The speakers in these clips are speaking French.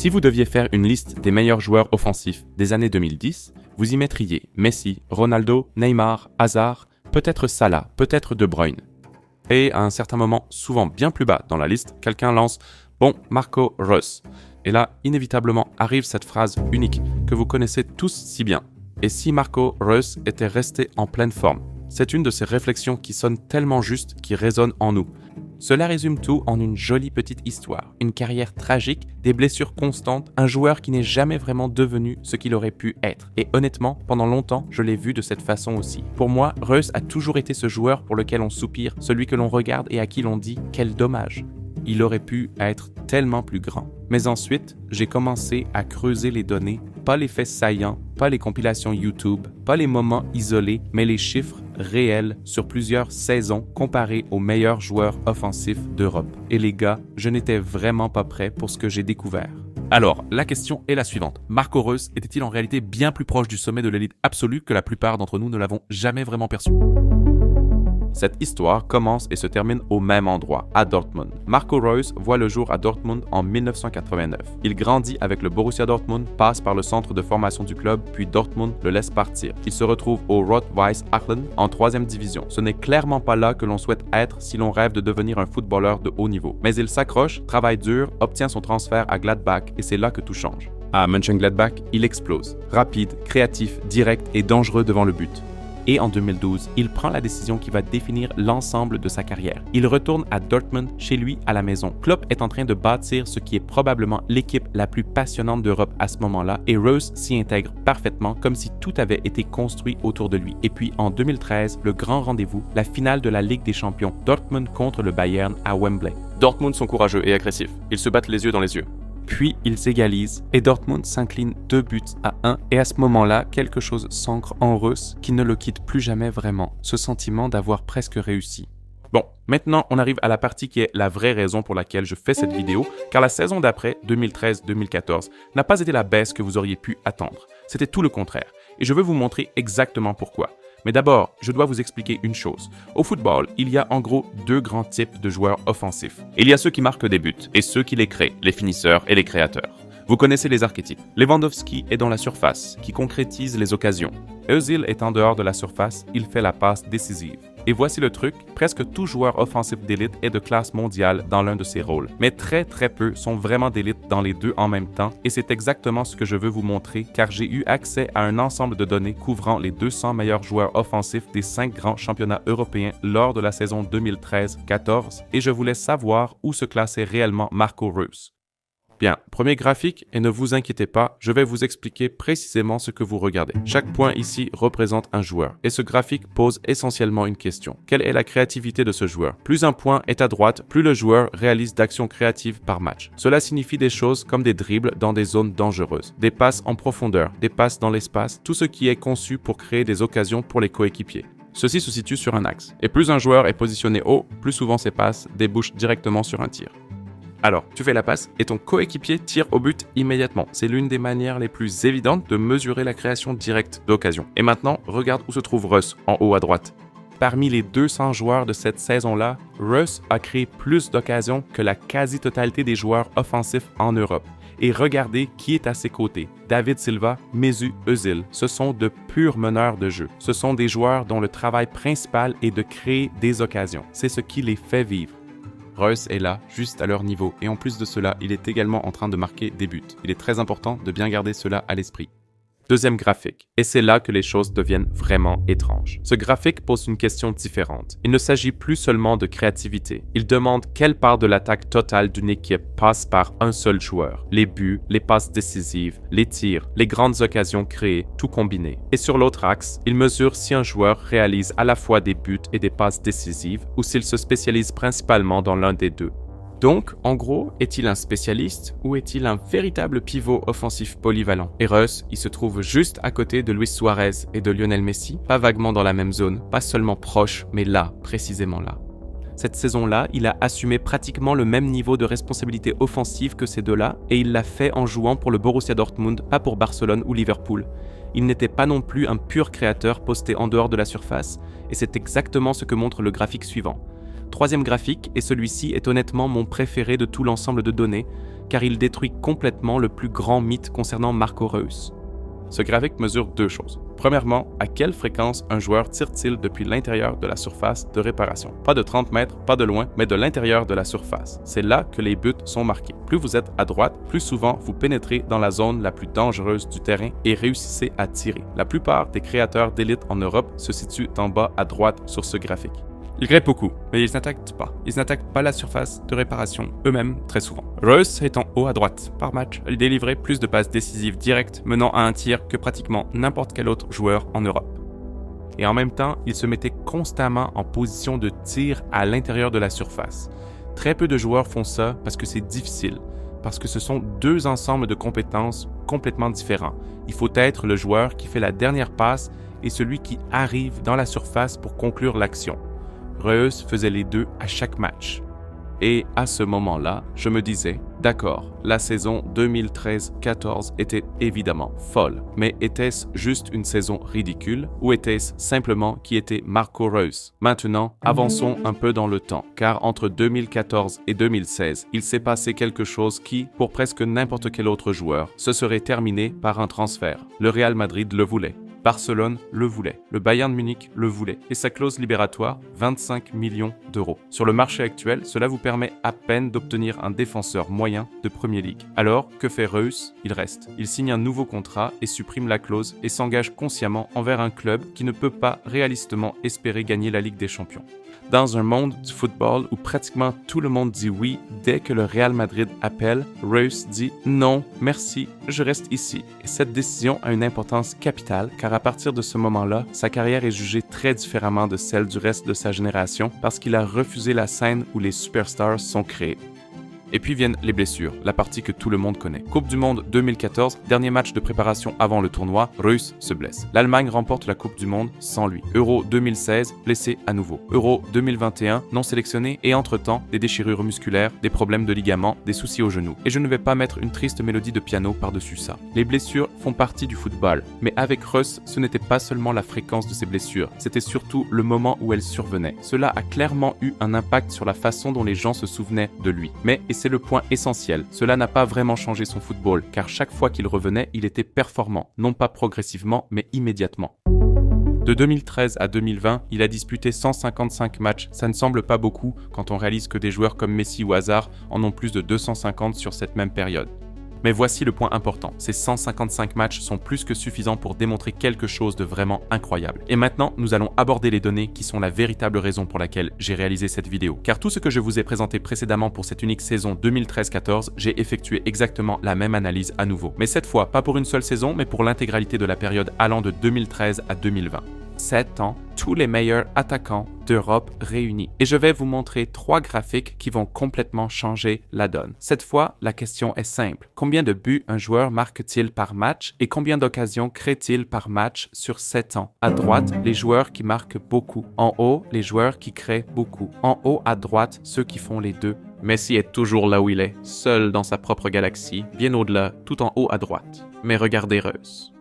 Si vous deviez faire une liste des meilleurs joueurs offensifs des années 2010, vous y mettriez Messi, Ronaldo, Neymar, Hazard, peut-être Salah, peut-être De Bruyne. Et à un certain moment, souvent bien plus bas dans la liste, quelqu'un lance « Bon, Marco Reus ». Et là, inévitablement, arrive cette phrase unique que vous connaissez tous si bien. Et si Marco Reus était resté en pleine forme? C'est une de ces réflexions qui sonne tellement juste, qui résonne en nous. Cela résume tout en une jolie petite histoire, une carrière tragique, des blessures constantes, un joueur qui n'est jamais vraiment devenu ce qu'il aurait pu être. Et honnêtement, pendant longtemps, je l'ai vu de cette façon aussi. Pour moi, Reus a toujours été ce joueur pour lequel on soupire, celui que l'on regarde et à qui l'on dit « quel dommage ». Il aurait pu être tellement plus grand. Mais ensuite, j'ai commencé à creuser les données, pas les faits saillants, pas les compilations YouTube, pas les moments isolés, mais les chiffres réels sur plusieurs saisons comparés aux meilleurs joueurs offensifs d'Europe. Et les gars, je n'étais vraiment pas prêt pour ce que j'ai découvert. Alors, la question est la suivante. Marco Reus était-il en réalité bien plus proche du sommet de l'élite absolue que la plupart d'entre nous ne l'avons jamais vraiment perçu? Cette histoire commence et se termine au même endroit, à Dortmund. Marco Reus voit le jour à Dortmund en 1989. Il grandit avec le Borussia Dortmund, passe par le centre de formation du club, puis Dortmund le laisse partir. Il se retrouve au Rot-Weiss Aachen en 3e division. Ce n'est clairement pas là que l'on souhaite être si l'on rêve de devenir un footballeur de haut niveau. Mais il s'accroche, travaille dur, obtient son transfert à Gladbach et c'est là que tout change. À Mönchengladbach, il explose. Rapide, créatif, direct et dangereux devant le but. Et en 2012, il prend la décision qui va définir l'ensemble de sa carrière. Il retourne à Dortmund, chez lui, à la maison. Klopp est en train de bâtir ce qui est probablement l'équipe la plus passionnante d'Europe à ce moment-là, et Reus s'y intègre parfaitement comme si tout avait été construit autour de lui. Et puis en 2013, le grand rendez-vous, la finale de la Ligue des Champions, Dortmund contre le Bayern à Wembley. Dortmund sont courageux et agressifs. Ils se battent les yeux dans les yeux. Puis ils s'égalisent et Dortmund s'incline 2-1 et à ce moment-là, quelque chose s'ancre en Reus qui ne le quitte plus jamais vraiment, ce sentiment d'avoir presque réussi. Bon, maintenant on arrive à la partie qui est la vraie raison pour laquelle je fais cette vidéo, car la saison d'après, 2013-2014, n'a pas été la baisse que vous auriez pu attendre. C'était tout le contraire, et je veux vous montrer exactement pourquoi. Mais d'abord, je dois vous expliquer une chose. Au football, il y a en gros deux grands types de joueurs offensifs. Il y a ceux qui marquent des buts et ceux qui les créent, les finisseurs et les créateurs. Vous connaissez les archétypes. Lewandowski est dans la surface, qui concrétise les occasions. Özil est en dehors de la surface, il fait la passe décisive. Et voici le truc, presque tout joueur offensif d'élite est de classe mondiale dans l'un de ces rôles. Mais très peu sont vraiment d'élite dans les deux en même temps, et c'est exactement ce que je veux vous montrer car j'ai eu accès à un ensemble de données couvrant les 200 meilleurs joueurs offensifs des 5 grands championnats européens lors de la saison 2013-14, et je voulais savoir où se classait réellement Marco Reus. Bien, premier graphique, et ne vous inquiétez pas, je vais vous expliquer précisément ce que vous regardez. Chaque point ici représente un joueur, et ce graphique pose essentiellement une question. Quelle est la créativité de ce joueur? Plus un point est à droite, plus le joueur réalise d'actions créatives par match. Cela signifie des choses comme des dribbles dans des zones dangereuses, des passes en profondeur, des passes dans l'espace, tout ce qui est conçu pour créer des occasions pour les coéquipiers. Ceci se situe sur un axe, et plus un joueur est positionné haut, plus souvent ses passes débouchent directement sur un tir. Alors, tu fais la passe et ton coéquipier tire au but immédiatement. C'est l'une des manières les plus évidentes de mesurer la création directe d'occasion. Et maintenant, regarde où se trouve Reus, en haut à droite. Parmi les 200 joueurs de cette saison-là, Reus a créé plus d'occasions que la quasi-totalité des joueurs offensifs en Europe. Et regardez qui est à ses côtés. David Silva, Mesut Özil. Ce sont de purs meneurs de jeu. Ce sont des joueurs dont le travail principal est de créer des occasions. C'est ce qui les fait vivre. Reus est là, juste à leur niveau, et en plus de cela, il est également en train de marquer des buts. Il est très important de bien garder cela à l'esprit. Deuxième graphique, et c'est là que les choses deviennent vraiment étranges. Ce graphique pose une question différente. Il ne s'agit plus seulement de créativité. Il demande quelle part de l'attaque totale d'une équipe passe par un seul joueur. Les buts, les passes décisives, les tirs, les grandes occasions créées, tout combiné. Et sur l'autre axe, il mesure si un joueur réalise à la fois des buts et des passes décisives ou s'il se spécialise principalement dans l'un des deux. Donc, en gros, est-il un spécialiste ou est-il un véritable pivot offensif polyvalent? Et Reus, il se trouve juste à côté de Luis Suarez et de Lionel Messi, pas vaguement dans la même zone, pas seulement proche, mais là, précisément là. Cette saison-là, il a assumé pratiquement le même niveau de responsabilité offensive que ces deux-là, et il l'a fait en jouant pour le Borussia Dortmund, pas pour Barcelone ou Liverpool. Il n'était pas non plus un pur créateur posté en dehors de la surface, et c'est exactement ce que montre le graphique suivant. Troisième graphique, et celui-ci est honnêtement mon préféré de tout l'ensemble de données, car il détruit complètement le plus grand mythe concernant Marco Reus. Ce graphique mesure deux choses. Premièrement, à quelle fréquence un joueur tire-t-il depuis l'intérieur de la surface de réparation? Pas de 30 mètres, pas de loin, mais de l'intérieur de la surface. C'est là que les buts sont marqués. Plus vous êtes à droite, plus souvent vous pénétrez dans la zone la plus dangereuse du terrain et réussissez à tirer. La plupart des créateurs d'élite en Europe se situent en bas à droite sur ce graphique. Ils grimpent beaucoup, mais ils n'attaquent pas. Ils n'attaquent pas la surface de réparation eux-mêmes très souvent. Reus est en haut à droite. Par match, il délivrait plus de passes décisives directes menant à un tir que pratiquement n'importe quel autre joueur en Europe. Et en même temps, il se mettait constamment en position de tir à l'intérieur de la surface. Très peu de joueurs font ça parce que c'est difficile, parce que ce sont deux ensembles de compétences complètement différents. Il faut être le joueur qui fait la dernière passe et celui qui arrive dans la surface pour conclure l'action. Reus faisait les deux à chaque match. Et à ce moment-là, je me disais, d'accord, la saison 2013-14 était évidemment folle, mais était-ce juste une saison ridicule ou était-ce simplement qui était Marco Reus? Maintenant, avançons un peu dans le temps, car entre 2014 et 2016, il s'est passé quelque chose qui, pour presque n'importe quel autre joueur, se serait terminé par un transfert. Le Real Madrid le voulait. Barcelone le voulait, le Bayern Munich le voulait, et sa clause libératoire, 25 millions d'euros. Sur le marché actuel, cela vous permet à peine d'obtenir un défenseur moyen de Premier League. Alors, que fait Reus? Il reste. Il signe un nouveau contrat et supprime la clause et s'engage consciemment envers un club qui ne peut pas réalistement espérer gagner la Ligue des Champions. Dans un monde du football où pratiquement tout le monde dit oui dès que le Real Madrid appelle, Reus dit non, merci, je reste ici. Et cette décision a une importance capitale car à partir de ce moment-là, sa carrière est jugée très différemment de celle du reste de sa génération parce qu'il a refusé la scène où les superstars sont créés. Et puis viennent les blessures, la partie que tout le monde connaît. Coupe du Monde 2014, dernier match de préparation avant le tournoi, Reus se blesse. L'Allemagne remporte la Coupe du Monde sans lui. Euro 2016, blessé à nouveau. Euro 2021, non sélectionné et entre-temps, des déchirures musculaires, des problèmes de ligaments, des soucis au genou. Et je ne vais pas mettre une triste mélodie de piano par-dessus ça. Les blessures font partie du football. Mais avec Reus, ce n'était pas seulement la fréquence de ses blessures, c'était surtout le moment où elles survenaient. Cela a clairement eu un impact sur la façon dont les gens se souvenaient de lui. Mais, et c'est le point essentiel, cela n'a pas vraiment changé son football, car chaque fois qu'il revenait, il était performant, non pas progressivement, mais immédiatement. De 2013 à 2020, il a disputé 155 matchs, ça ne semble pas beaucoup quand on réalise que des joueurs comme Messi ou Hazard en ont plus de 250 sur cette même période. Mais voici le point important, ces 155 matchs sont plus que suffisants pour démontrer quelque chose de vraiment incroyable. Et maintenant, nous allons aborder les données qui sont la véritable raison pour laquelle j'ai réalisé cette vidéo. Car tout ce que je vous ai présenté précédemment pour cette unique saison 2013-14, j'ai effectué exactement la même analyse à nouveau. Mais cette fois, pas pour une seule saison, mais pour l'intégralité de la période allant de 2013 à 2020. 7 ans, tous les meilleurs attaquants d'Europe réunis. Et je vais vous montrer 3 graphiques qui vont complètement changer la donne. Cette fois, la question est simple. Combien de buts un joueur marque-t-il par match et combien d'occasions crée-t-il par match sur 7 ans? À droite, les joueurs qui marquent beaucoup. En haut, les joueurs qui créent beaucoup. En haut à droite, ceux qui font les deux. Messi est toujours là où il est, seul dans sa propre galaxie, bien au-delà, tout en haut à droite. Mais regardez Reus.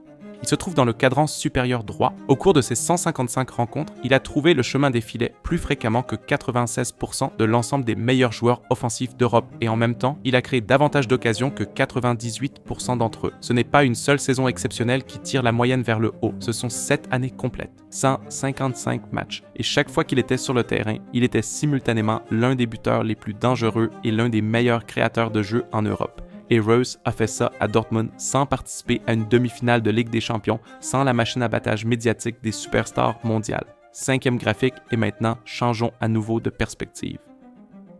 Il se trouve dans le cadran supérieur droit. Au cours de ses 155 rencontres, il a trouvé le chemin des filets plus fréquemment que 96% de l'ensemble des meilleurs joueurs offensifs d'Europe. Et en même temps, il a créé davantage d'occasions que 98% d'entre eux. Ce n'est pas une seule saison exceptionnelle qui tire la moyenne vers le haut. Ce sont 7 années complètes, 155 matchs. Et chaque fois qu'il était sur le terrain, il était simultanément l'un des buteurs les plus dangereux et l'un des meilleurs créateurs de jeux en Europe. Et Reus a fait ça à Dortmund sans participer à une demi-finale de Ligue des Champions, sans la machine à battage médiatique des superstars mondiales. 5e graphique et maintenant, changeons à nouveau de perspective.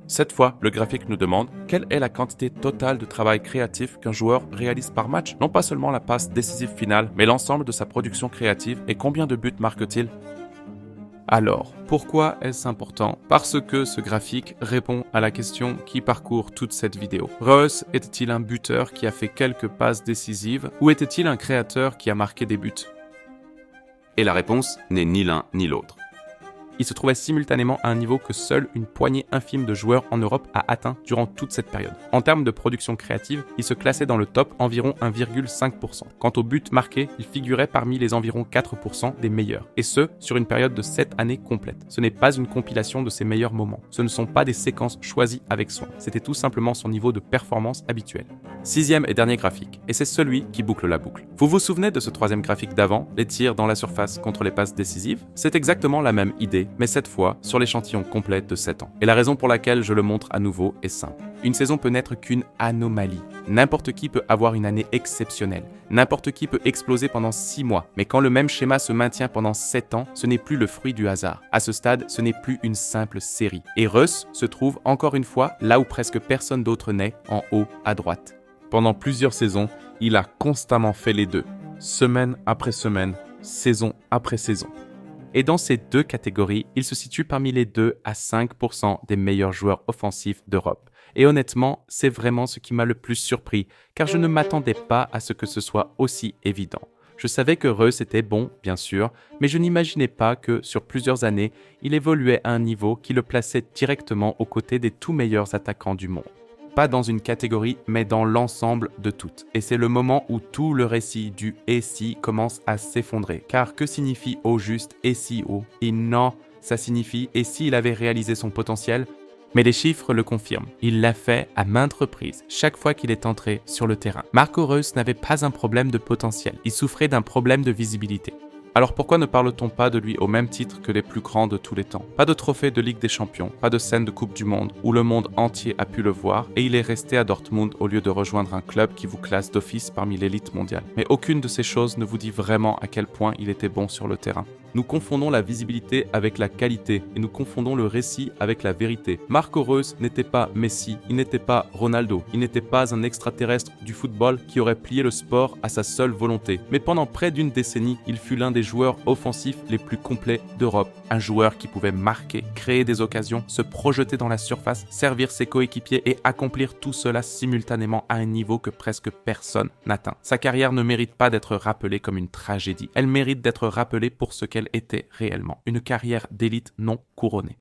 Cette fois, le graphique nous demande quelle est la quantité totale de travail créatif qu'un joueur réalise par match. Non pas seulement la passe décisive finale, mais l'ensemble de sa production créative et combien de buts marque-t-il? Alors, pourquoi est-ce important? Parce que ce graphique répond à la question qui parcourt toute cette vidéo. Reus était-il un buteur qui a fait quelques passes décisives ou était-il un créateur qui a marqué des buts? Et la réponse n'est ni l'un ni l'autre. Il se trouvait simultanément à un niveau que seule une poignée infime de joueurs en Europe a atteint durant toute cette période. En termes de production créative, il se classait dans le top environ 1,5%. Quant aux buts marqués, il figurait parmi les environ 4% des meilleurs, et ce, sur une période de 7 années complètes. Ce n'est pas une compilation de ses meilleurs moments, ce ne sont pas des séquences choisies avec soin, c'était tout simplement son niveau de performance habituel. Sixième et dernier graphique, et c'est celui qui boucle la boucle. Vous vous souvenez de ce troisième graphique d'avant, les tirs dans la surface contre les passes décisives? C'est exactement la même idée, mais cette fois sur l'échantillon complet de 7 ans. Et la raison pour laquelle je le montre à nouveau est simple. Une saison peut n'être qu'une anomalie. N'importe qui peut avoir une année exceptionnelle. N'importe qui peut exploser pendant 6 mois. Mais quand le même schéma se maintient pendant 7 ans, ce n'est plus le fruit du hasard. À ce stade, ce n'est plus une simple série. Et Russ se trouve encore une fois là où presque personne d'autre n'est, en haut à droite. Pendant plusieurs saisons, il a constamment fait les deux, semaine après semaine, saison après saison. Et dans ces deux catégories, il se situe parmi les 2 à 5% des meilleurs joueurs offensifs d'Europe. Et honnêtement, c'est vraiment ce qui m'a le plus surpris, car je ne m'attendais pas à ce que ce soit aussi évident. Je savais que Reus était bon, bien sûr, mais je n'imaginais pas que, sur plusieurs années, il évoluait à un niveau qui le plaçait directement aux côtés des tout meilleurs attaquants du monde. Pas dans une catégorie, mais dans l'ensemble de toutes. Et c'est le moment où tout le récit du « et si » commence à s'effondrer. Car que signifie au juste « et si » Et non, ça signifie « et s'il avait réalisé son potentiel ?» Mais les chiffres le confirment. Il l'a fait à maintes reprises, chaque fois qu'il est entré sur le terrain. Marco Reus n'avait pas un problème de potentiel, il souffrait d'un problème de visibilité. Alors pourquoi ne parle-t-on pas de lui au même titre que les plus grands de tous les temps? Pas de trophée de Ligue des Champions, pas de scène de Coupe du Monde où le monde entier a pu le voir et il est resté à Dortmund au lieu de rejoindre un club qui vous classe d'office parmi l'élite mondiale. Mais aucune de ces choses ne vous dit vraiment à quel point il était bon sur le terrain. Nous confondons la visibilité avec la qualité et nous confondons le récit avec la vérité. Marco Reus n'était pas Messi, il n'était pas Ronaldo, il n'était pas un extraterrestre du football qui aurait plié le sport à sa seule volonté. Mais pendant près d'une décennie, il fut l'un des joueurs offensifs les plus complets d'Europe. Un joueur qui pouvait marquer, créer des occasions, se projeter dans la surface, servir ses coéquipiers et accomplir tout cela simultanément à un niveau que presque personne n'atteint. Sa carrière ne mérite pas d'être rappelée comme une tragédie. Elle mérite d'être rappelée pour ce qu'elle était réellement. Une carrière d'élite non couronnée.